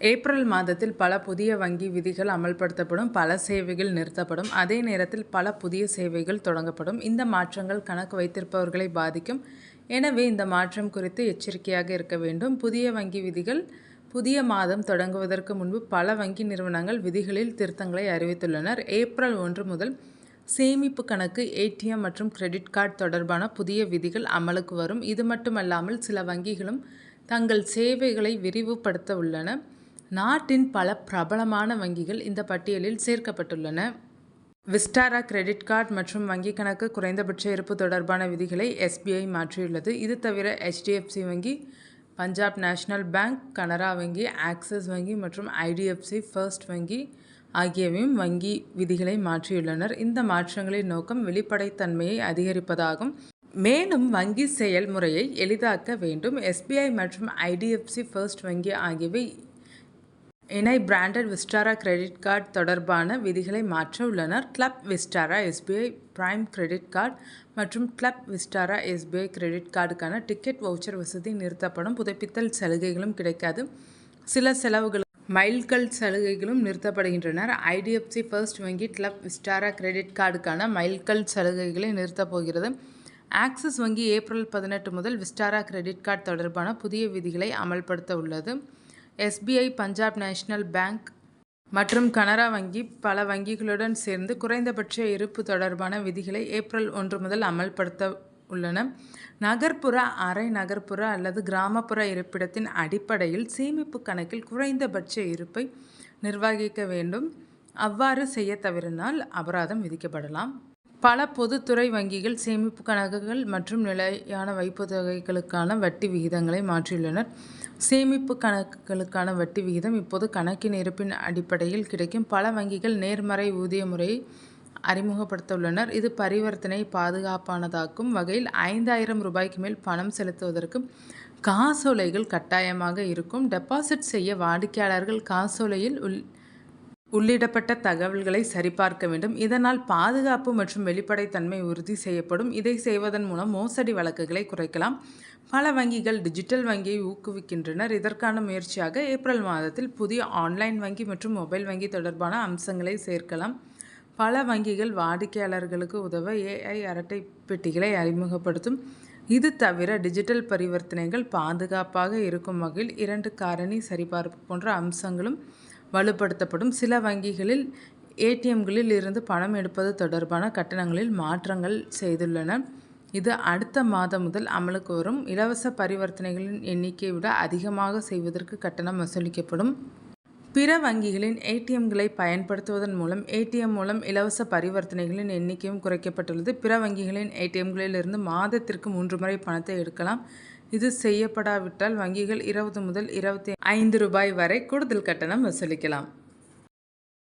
April மாதத்தில் பல புதிய வங்கி விதிகள் அமல்படுத்தப்படும், பல சேவைகள் நிறுத்தப்படும். அதே நேரத்தில் பல புதிய சேவைகள் தொடங்கப்படும். இந்த மாற்றங்கள் கணக்கு வைத்திருப்பவர்களை பாதிக்கும். எனவே இந்த மாற்றம் குறித்து எச்சரிக்கையாக இருக்க வேண்டும். புதிய வங்கி விதிகள். புதிய மாதம் தொடங்குவதற்கு முன்பு பல வங்கி நிறுவனங்கள் விதிகளில் திருத்தங்களை அறிவித்துள்ளனர். ஏப்ரல் 1 முதல் சேமிப்பு கணக்கு, ஏடிஎம் மற்றும் கிரெடிட் கார்டு தொடர்பான புதிய விதிகள் அமலுக்கு வரும். இது மட்டுமல்லாமல் சில வங்கிகளும் தங்கள் சேவைகளை விரிவுபடுத்த உள்ளன. நாட்டின் பல பிரபலமான வங்கிகள் இந்த பட்டியலில் சேர்க்கப்பட்டுள்ளன. விஸ்டாரா கிரெடிட் கார்டு மற்றும் வங்கி கணக்கு குறைந்தபட்ச இருப்பு தொடர்பான விதிகளை எஸ்பிஐ மாற்றியுள்ளது. இது தவிர HDFC வங்கி, பஞ்சாப் நேஷனல் பேங்க், கனரா வங்கி, ஆக்சிஸ் வங்கி மற்றும் IDFC ஃபர்ஸ்ட் வங்கி ஆகியவையும் வங்கி விதிகளை மாற்றியுள்ளனர். இந்த மாற்றங்களின் நோக்கம் வெளிப்படைத்தன்மையை அதிகரிப்பதாகும். மேலும் வங்கி செயல்முறையை எளிதாக்க வேண்டும். SBI மற்றும் IDFC ஃபர்ஸ்ட் வங்கி ஆகியவை இணை பிராண்டட் விஸ்டாரா கிரெடிட் கார்டு தொடர்பான விதிகளை மாற்ற உள்ளனர். Club Vistara SBI prime credit card மற்றும் கிளப் விஸ்டாரா SBI கிரெடிட் கார்டுக்கான டிக்கெட் வவுச்சர் வசதி நிறுத்தப்படும். புதுப்பித்தல் சலுகைகளும் கிடைக்காது. சில செலவுகள் மைல்கல் சலுகைகளும் நிறுத்தப்படுகின்றன. IDFC ஃபர்ஸ்ட் வங்கி கிளப் விஸ்டாரா கிரெடிட் கார்டுக்கான மைல்கல் சலுகைகளை நிறுத்தப் போகிறது. ஆக்சிஸ் வங்கி ஏப்ரல் 18 முதல் விஸ்டாரா கிரெடிட் கார்டு தொடர்பான புதிய விதிகளை அமல்படுத்த உள்ளது. SBI, பஞ்சாப் நேஷனல் பேங்க் மற்றும் கனரா வங்கி பல வங்கிகளுடன் சேர்ந்து குறைந்தபட்ச இருப்பு தொடர்பான விதிகளை ஏப்ரல் 1 முதல் அமல்படுத்த உள்ளன. நகர்ப்புற, அரை நகர்ப்புற அல்லது கிராமப்புற இருப்பிடத்தின் அடிப்படையில் சேமிப்பு கணக்கில் குறைந்தபட்ச இருப்பை நிர்வகிக்க வேண்டும். அவ்வாறு செய்ய தவறினால் அபராதம் விதிக்கப்படலாம். பல பொதுத்துறை வங்கிகள் சேமிப்பு கணக்குகள் மற்றும் நிலையான வைப்பு தொகைகளுக்கான வட்டி விகிதங்களை மாற்றியுள்ளனர். சேமிப்பு கணக்குகளுக்கான வட்டி விகிதம் இப்போது கணக்கின் இருப்பின் அடிப்படையில் கிடைக்கும். பல வங்கிகள் நேர்மறை ஊதிய முறையை அறிமுகப்படுத்த உள்ளனர். இது பரிவர்த்தனை பாதுகாப்பானதாக்கும் வகையில் 5000 ரூபாய்க்கு மேல் பணம் செலுத்துவதற்கு காசோலைகள் கட்டாயமாக இருக்கும். டெபாசிட் செய்ய வாடிக்கையாளர்கள் காசோலையில் உள்ளிடப்பட்ட தகவல்களை சரிபார்க்க வேண்டும். இதனால் பாதுகாப்பு மற்றும் வெளிப்படைத்தன்மை உறுதி செய்யப்படும். இதை செய்வதன் மூலம் மோசடி வழக்குகளை குறைக்கலாம். பல வங்கிகள் டிஜிட்டல் வங்கியை ஊக்குவிக்கின்றனர். இதற்கான முயற்சியாக ஏப்ரல் மாதத்தில் புதிய ஆன்லைன் வங்கி மற்றும் மொபைல் வங்கி தொடர்பான அம்சங்களை சேர்க்கலாம். பல வங்கிகள் வாடிக்கையாளர்களுக்கு உதவ AI அரட்டை பெட்டிகளை அறிமுகப்படுத்தும். இது தவிர டிஜிட்டல் பரிவர்த்தனைகள் பாதுகாப்பாக இருக்கும் வகையில் 2 காரணி சரிபார்ப்பு போன்ற அம்சங்களும் வலுப்படுத்தப்படும். சில வங்கிகளில் ATMகளில் இருந்து பணம் எடுப்பது தொடர்பான கட்டணங்களில் மாற்றங்கள் செய்துள்ளன. இது அடுத்த மாதம் முதல் அமலுக்கு வரும். இலவச பரிவர்த்தனைகளின் எண்ணிக்கையை விட அதிகமாக செய்வதற்கு கட்டணம் வசூலிக்கப்படும். பிற வங்கிகளின் ATMகளை பயன்படுத்துவதன் மூலம் ATM மூலம் இலவச பரிவர்த்தனைகளின் எண்ணிக்கையும் குறைக்கப்பட்டுள்ளது. பிற வங்கிகளின் ATMகளில் இருந்து மாதத்திற்கு 3 முறை பணத்தை எடுக்கலாம். இது செய்யப்படாவிட்டால் வங்கிகள் 20 முதல் 25 ரூபாய் வரை கூடுதல் கட்டணம் வசூலிக்கலாம்.